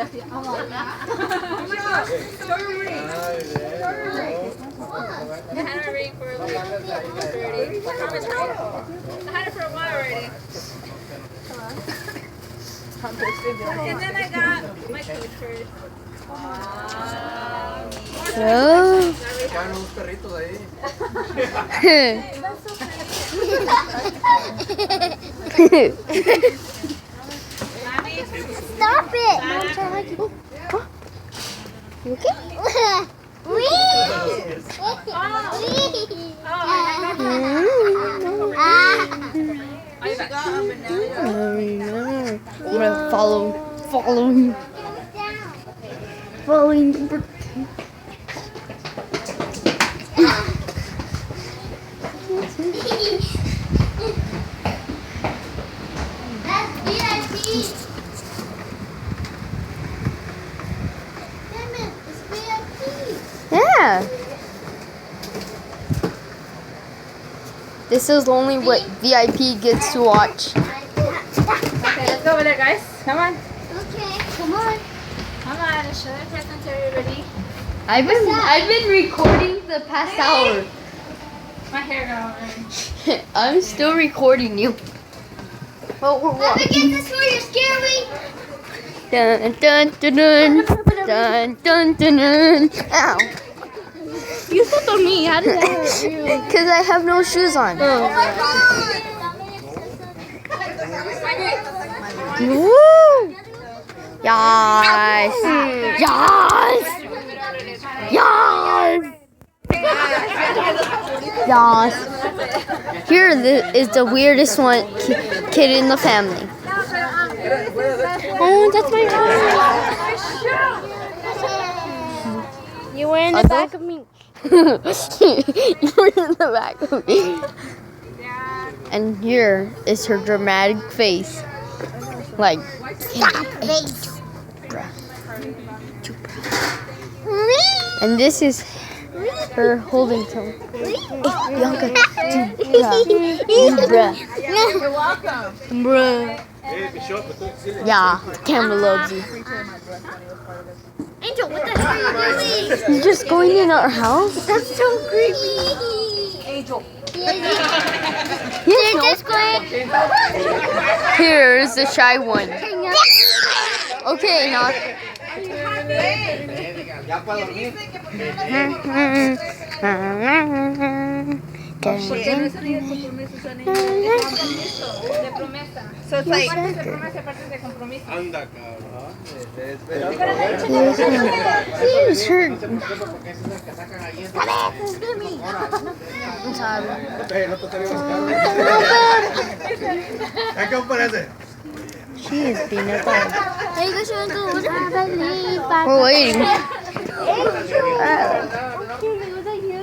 my gosh. Show your ring. I had a ring for like already. I had it for a while already. And then I got my t-shirt. Oh. Stop it! You okay? I'm gonna following the bird. That's VIP. Damn it, it's VIP. Yeah. This is only what VIP gets to watch. Okay, let's go over there, guys. Come on. Okay, come on. Come on, show the present to everybody. I've been recording the past hour. My hair got orange. I'm still recording you. Oh, we're Let me get this for you, Scary. dun dun dun dun dun dun dun dun. Ow! You stepped on me. How did that hurt you? Because I have no shoes on. Oh my God. Woo! Yes! Yes! Yes! Yes! Here is the weirdest kid in the family. Oh, that's my arm. You were in the back of me. You were in the back of me. And here is her dramatic face. Like, and this is her holding tone. Bianca, bruh. You're welcome. Bruh. Yeah, the camera loves you. Angel, what the hell are you doing? You're just going in our house? That's so creepy. Angel. They're just going. Here's the shy one. Okay, now. Porque no es anillo de compromiso, es anillo de promesa. So it's like. Partes de promesa, partes de compromiso. Anda, cabrón. Here's her. She is being a dog. Are you guys going to go? We're waiting. Angel. Was that you?